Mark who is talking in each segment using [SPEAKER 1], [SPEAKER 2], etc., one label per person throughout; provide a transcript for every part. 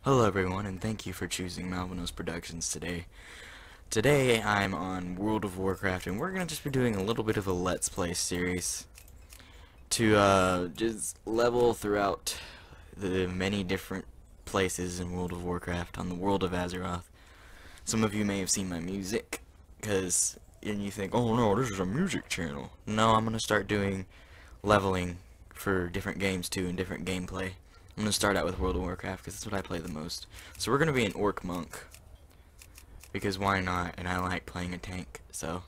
[SPEAKER 1] Hello everyone, and thank you for choosing Malvinos Productions today. Today I'm on World of Warcraft, and we're going to just be doing a little bit of a Let's Play series to just level throughout the many different places in World of Warcraft on the world of Azeroth. Some of you may have seen my music, and you think, oh no, this is a music channel. No, I'm going to start doing leveling for different games too, and different gameplay. I'm going to start out with World of Warcraft because that's what I play the most. So we're going to be an Orc Monk, because why not, and I like playing a tank, so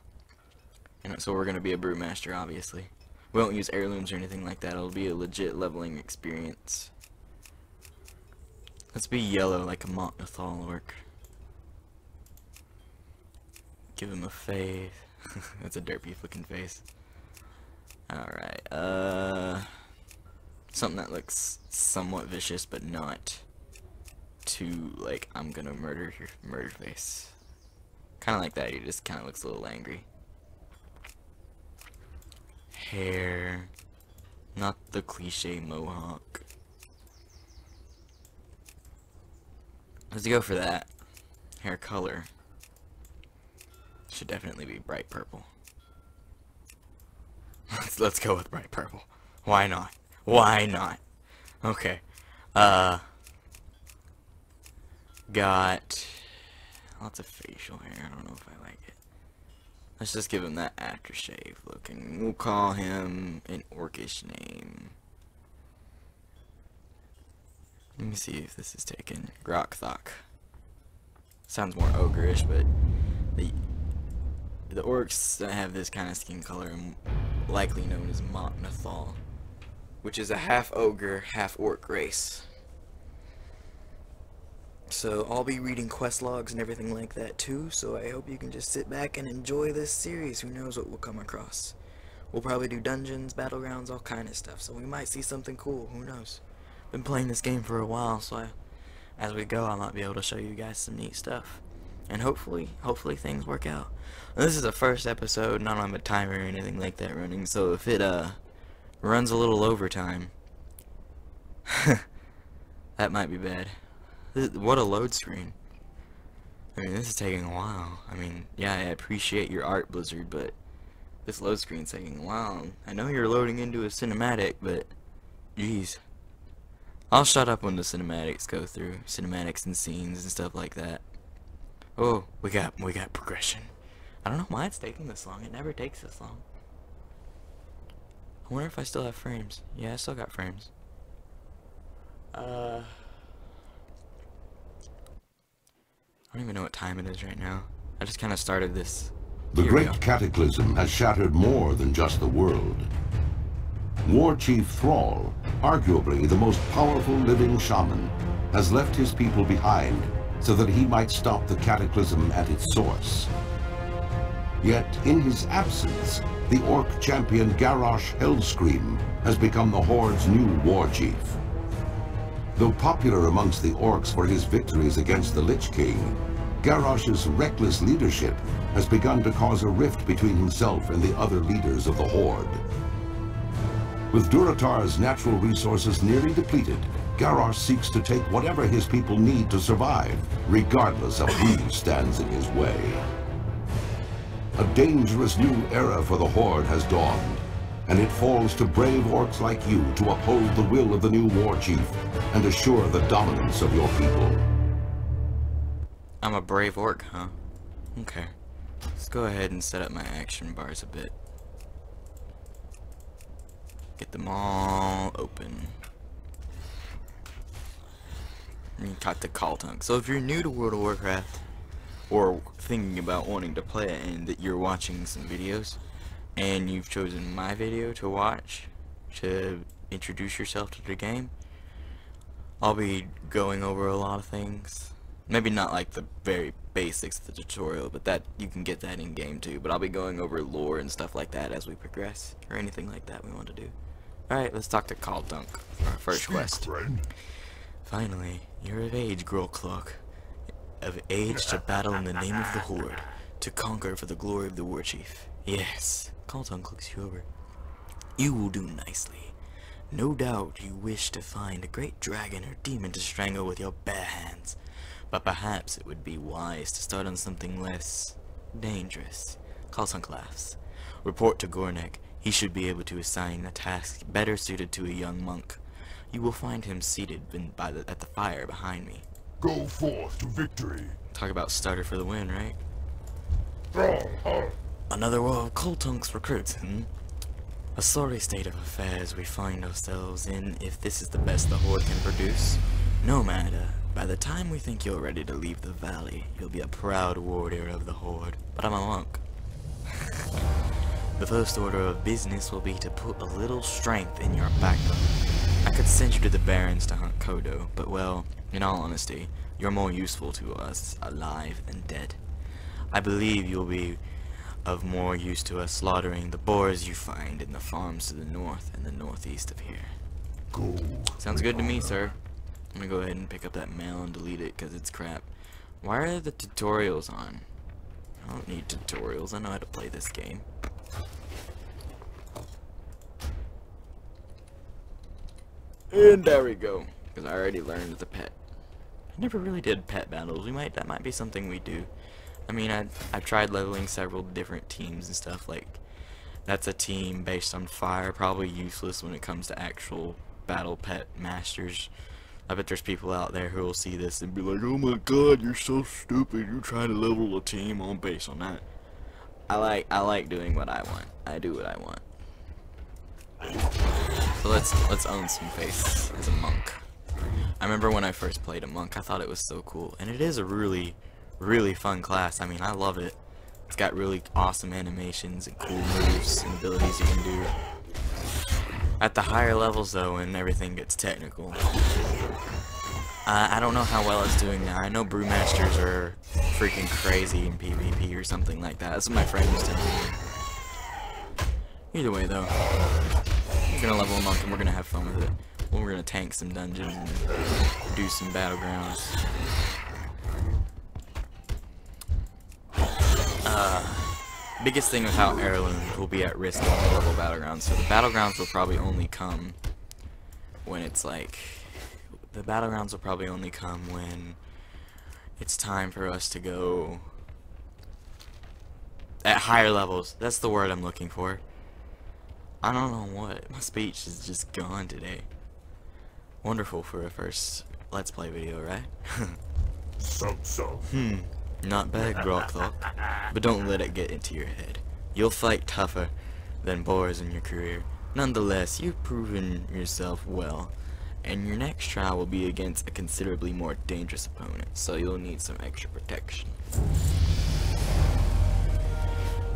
[SPEAKER 1] we're going to be a Brewmaster, obviously. We won't use heirlooms or anything like that. It'll be a legit leveling experience. Let's be yellow like a Malvinos Orc. Give him a face. That's a derpy looking face. Alright, something that looks somewhat vicious, but not too, like, I'm gonna murder your murder face. Kinda like that, he just kinda looks a little angry. Hair. Not the cliche mohawk. Let's go for that. Hair color. Should definitely be bright purple. Let's go with bright purple. Why not? Why not? Okay. Got lots of facial hair. I don't know if I like it. Let's just give him that aftershave looking. We'll call him an orcish name. Let me see if this is taken. Grokthok. Sounds more ogreish, but the orcs that have this kind of skin color are likely known as Malvinos, which is a half ogre, half orc race. So I'll be reading quest logs and everything like that too, so I hope you can just sit back and enjoy this series. Who knows what we'll come across. We'll probably do dungeons, battlegrounds, all kind of stuff, so we might see something cool. Who knows. Been playing this game for a while, so as we go I might be able to show you guys some neat stuff. And hopefully things work out. Now, this is the first episode, not on a timer or anything like that running, so if it runs a little overtime, that might be bad. What a load screen. I mean, this is taking a while. I mean, yeah, I appreciate your art, Blizzard, but this load screen's taking a while. I know you're loading into a cinematic, but jeez. I'll shut up when the cinematics go through. Cinematics and scenes and stuff like that. Oh, we got progression. I don't know why it's taking this long. It never takes this long. I wonder if I still have frames. Yeah, I still got frames. I don't even know what time it is right now. I just kind of started this.
[SPEAKER 2] The great cataclysm has shattered more than just the world. War Chief Thrall, arguably the most powerful living shaman, has left his people behind so that he might stop the cataclysm at its source. Yet, in his absence, the Orc champion Garrosh Hellscream has become the Horde's new war chief. Though popular amongst the Orcs for his victories against the Lich King, Garrosh's reckless leadership has begun to cause a rift between himself and the other leaders of the Horde. With Durotar's natural resources nearly depleted, Garrosh seeks to take whatever his people need to survive, regardless of who stands in his way. A dangerous new era for the Horde has dawned, and it falls to brave orcs like you to uphold the will of the new war chief and assure the dominance of your people.
[SPEAKER 1] I'm a brave orc, huh? Okay. Let's go ahead and set up my action bars a bit. Get them all open. And got the Grokthok. So if you're new to World of Warcraft, or thinking about wanting to play it, and that you're watching some videos, and you've chosen my video to watch to introduce yourself to the game, I'll be going over a lot of things. Maybe not like the very basics of the tutorial, but that you can get that in game too. But I'll be going over lore and stuff like that as we progress, or anything like that we want to do. Alright, let's talk to Grokthok for our first quest. Finally, you're of age, Grokthok. Of age to battle in the name of the Horde, to conquer for the glory of the War Chief. Yes, Grokthok looks you over. You will do nicely. No doubt you wish to find a great dragon or demon to strangle with your bare hands, but perhaps it would be wise to start on something less dangerous. Grokthok laughs. Report to Gornek. He should be able to assign a task better suited to a young monk. You will find him seated at the fire behind me.
[SPEAKER 3] Go forth to victory.
[SPEAKER 1] Talk about starter for the win, right?
[SPEAKER 3] Stronghold.
[SPEAKER 1] Another war of Grokthok's recruits, A sorry state of affairs we find ourselves in if this is the best the Horde can produce. No matter. By the time we think you're ready to leave the valley, you'll be a proud warrior of the Horde. But I'm a monk. The first order of business will be to put a little strength in your backbone. I could send you to the Barrens to hunt Kodo, but well, in all honesty, you're more useful to us alive than dead. I believe you'll be of more use to us slaughtering the boars you find in the farms to the north and the northeast of here.
[SPEAKER 3] Go.
[SPEAKER 1] Sounds good to me, sir. I'm gonna go ahead and pick up that mail and delete it because it's crap. Why are the tutorials on? I don't need tutorials. I know how to play this game. And there we go. Because I already learned the pet. I never really did pet battles. That might be something we do. I mean, I've tried leveling several different teams and stuff. Like, that's a team based on fire. Probably useless when it comes to actual battle pet masters. I bet there's people out there who will see this and be like, oh my god, you're so stupid. You're trying to level a team on based on that. I like doing what I want. I do what I want. So let's own some face as a monk. I remember when I first played a monk, I thought it was so cool. And it is a really fun class. I mean, I love it. It's got really awesome animations and cool moves and abilities you can do. At the higher levels though, when everything gets technical, I don't know how well it's doing now. I know brewmasters are freaking crazy in PvP or something like that. That's what my friend was telling me. Either way though, we're gonna level a monk and we're gonna have fun with it. We're gonna tank some dungeons and do some battlegrounds. Biggest thing without heirlooms will be at risk of the level battlegrounds. So the battlegrounds will probably only come when it's like, the battlegrounds will probably only come when it's time for us to go at higher levels. That's the word I'm looking for. I don't know what. My speech is just gone today. Wonderful for a first Let's Play video, right?
[SPEAKER 3] So.
[SPEAKER 1] Not bad, Grokthok. But don't let it get into your head. You'll fight tougher than boars in your career. Nonetheless, you've proven yourself well, and your next trial will be against a considerably more dangerous opponent, so you'll need some extra protection.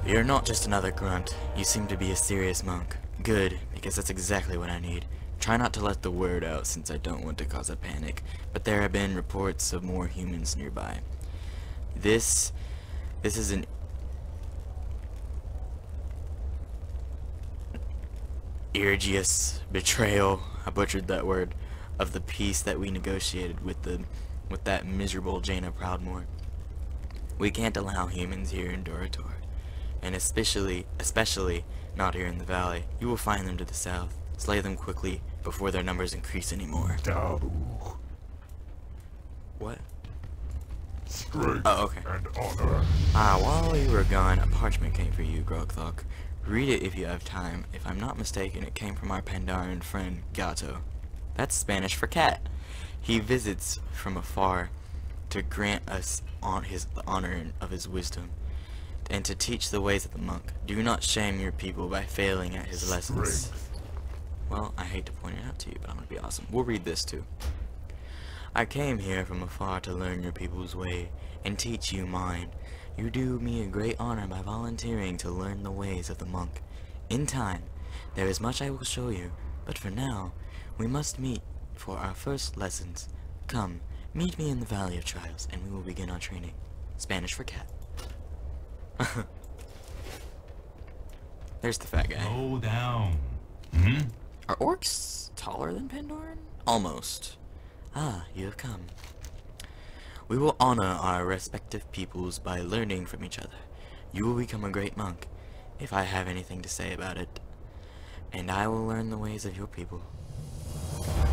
[SPEAKER 1] You're not just another grunt. You seem to be a serious monk. Good, because that's exactly what I need. Try not to let the word out since I don't want to cause a panic, but there have been reports of more humans nearby. This is an egregious betrayal, I butchered that word, of the peace that we negotiated with that miserable Jaina Proudmoore. We can't allow humans here in Durator, and especially not here in the valley. You will find them to the south. Slay them quickly before their numbers increase anymore. What?
[SPEAKER 3] Strength
[SPEAKER 1] okay.
[SPEAKER 3] and honor.
[SPEAKER 1] While you were gone, a parchment came for you, Grokthok. Read it if you have time. If I'm not mistaken, it came from our Pandaren friend, Gato. That's Spanish for cat. He visits from afar to grant us the honor of his wisdom, and to teach the ways of the monk. Do not shame your people by failing at his lessons. Well, I hate to point it out to you, but I'm gonna be awesome. We'll read this too. I came here from afar to learn your people's way, and teach you mine. You do me a great honor by volunteering to learn the ways of the monk. In time, there is much I will show you, but for now, we must meet for our first lessons. Come, meet me in the Valley of Trials, and we will begin our training. Spanish for cat. There's the fat guy.
[SPEAKER 3] Slow down.
[SPEAKER 1] Are orcs taller than Pandaren? Almost. Ah, you have come. We will honor our respective peoples by learning from each other. You will become a great monk, if I have anything to say about it, and I will learn the ways of your people.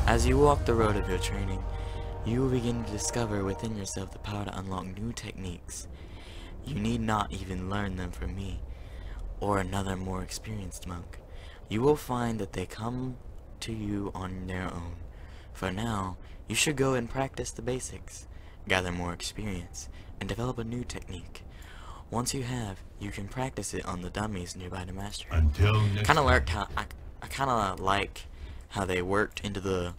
[SPEAKER 1] As you walk the road of your training, you will begin to discover within yourself the power to unlock new techniques. You need not even learn them from me, or another more experienced monk. You will find that they come to you on their own. For now, you should go and practice the basics, gather more experience, and develop a new technique. Once you have, you can practice it on the dummies nearby to master.
[SPEAKER 3] Until next
[SPEAKER 1] Kind of liked how I kind of like how they worked into the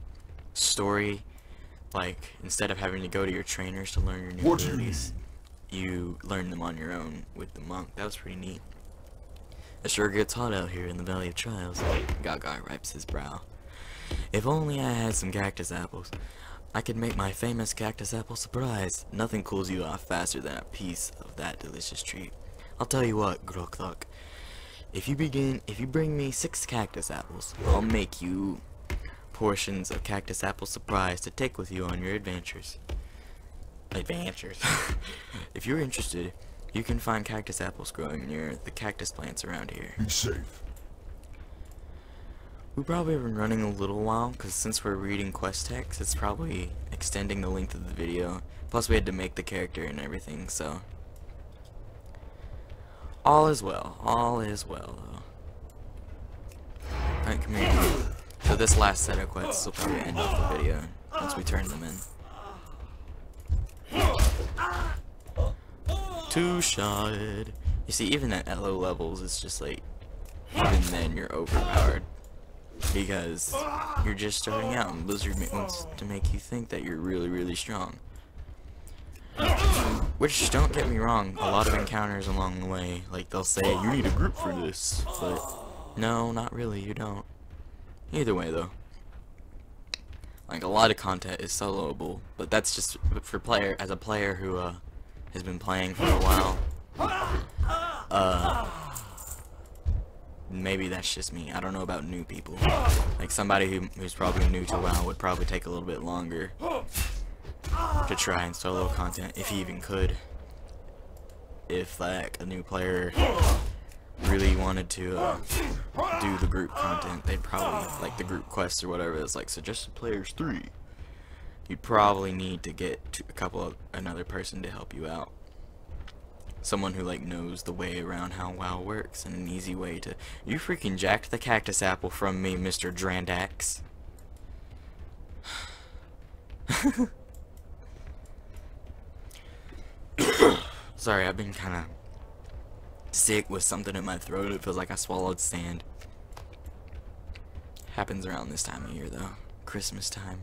[SPEAKER 1] story. Like, instead of having to go to your trainers to learn your new abilities, you learn them on your own with the monk. That was pretty neat. It sure gets hot out here in the Valley of Trials. Gaga wipes his brow. If only I had some cactus apples. I could make my famous cactus apple surprise. Nothing cools you off faster than a piece of that delicious treat. I'll tell you what, Grokthok. If you bring me 6 cactus apples, I'll make you portions of cactus apple surprise to take with you on your adventures. If you're interested, you can find cactus apples growing near the cactus plants around here.
[SPEAKER 3] be safe.
[SPEAKER 1] We've probably been running a little while, because since we're reading quest text, it's probably extending the length of the video. Plus we had to make the character and everything, so all is well though. Alright, come here. So this last set of quests will probably end off the video once we turn them in. Two-shot. You see, even at low levels, it's just like, even then you're overpowered. Because you're just starting out, and Blizzard wants to make you think that you're really, really strong. Which, don't get me wrong, a lot of encounters along the way, like they'll say, you need a group for this, but no, not really, you don't. Either way, though. Like, a lot of content is soloable, but that's just for as a player who, has been playing for a while. Maybe that's just me. I don't know about new people. Like, somebody who's probably new to WoW would probably take a little bit longer to try and solo content, if he even could. If, like, a new player really wanted to do the group content, they'd probably, like, the group quests or whatever, it's like suggested players 3. You'd probably need to get to another person to help you out. Someone who, like, knows the way around how WoW works, and an easy way to... You freaking jacked the cactus apple from me, Mr. Drandax. Sorry, I've been kind of sick with something in my throat. It feels like I swallowed sand. Happens around this time of year, though. Christmas time.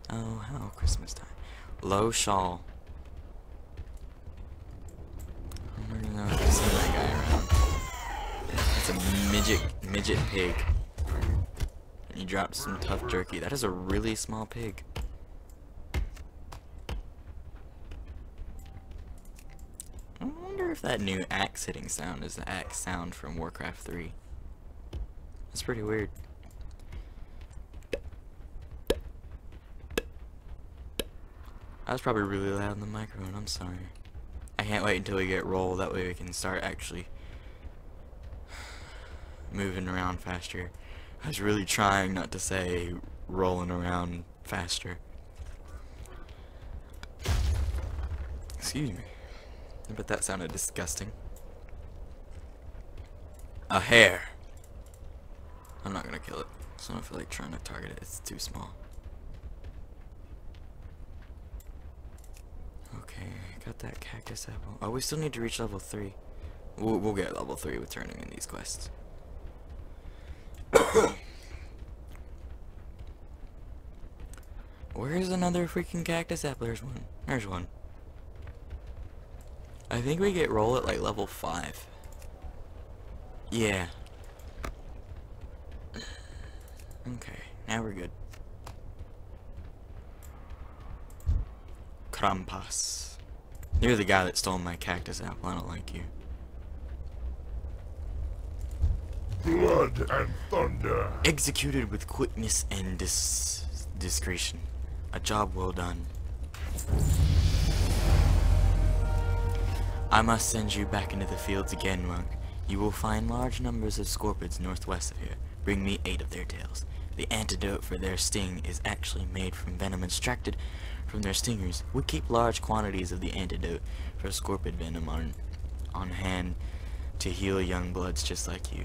[SPEAKER 1] Oh, how Christmas time. Low shawl. I don't know if I've seen that guy around. It's a midget pig. And he dropped some tough jerky. That is a really small pig. I wonder if that new axe hitting sound is the axe sound from Warcraft 3. That's pretty weird. I was probably really loud in the microphone, I'm sorry. I can't wait until we get roll, that way we can start actually moving around faster. I was really trying not to say rolling around faster. Excuse me. But that sounded disgusting. A hare. I'm not gonna kill it, so I don't feel like trying to target it, it's too small. Okay, got that cactus apple. Oh, we still need to reach level 3. We'll get level 3 with turning in these quests. Where's another freaking cactus apple? There's one. There's one. I think we get roll at like level 5. Yeah. Okay, now we're good. Krampas. You're the guy that stole my cactus apple. I don't like you.
[SPEAKER 3] Blood and thunder.
[SPEAKER 1] Executed with quickness and discretion. A job well done. I must send you back into the fields again, monk. You will find large numbers of scorpions northwest of here. Bring me 8 of their tails. The antidote for their sting is actually made from venom extracted from their stingers. We keep large quantities of the antidote for scorpion venom on hand to heal young bloods just like you.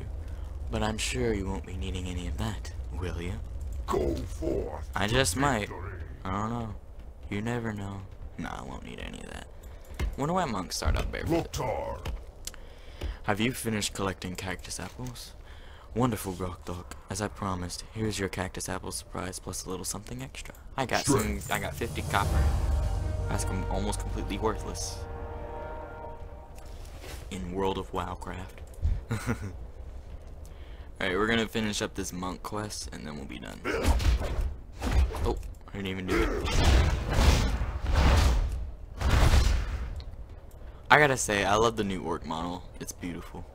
[SPEAKER 1] But I'm sure you won't be needing any of that, will you?
[SPEAKER 3] Go forth.
[SPEAKER 1] I just might.
[SPEAKER 3] Victory.
[SPEAKER 1] I don't know. You never know. No, I won't need any of that. Wonder why monks start out barefoot.
[SPEAKER 3] Grokthok.
[SPEAKER 1] Have you finished collecting cactus apples? Wonderful, Grokthok. As I promised, here's your cactus apple surprise plus a little something extra. I got 50 copper. That's almost completely worthless in World of Warcraft. Alright, we're gonna finish up this monk quest and then we'll be done. Oh, I didn't even do it. I gotta say, I love the new orc model. It's beautiful.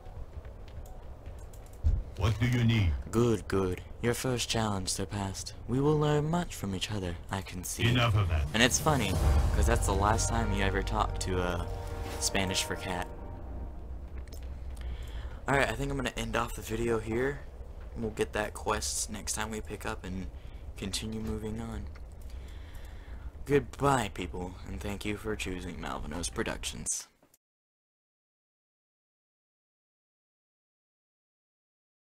[SPEAKER 4] What do you need?
[SPEAKER 1] Good, good. Your first challenge surpassed. We will learn much from each other, I can see.
[SPEAKER 4] Enough of that.
[SPEAKER 1] And it's funny, because that's the last time you ever talked to Spanish for cat. Alright, I think I'm going to end off the video here. We'll get that quest next time we pick up and continue moving on. Goodbye, people, and thank you for choosing Malvinos Productions.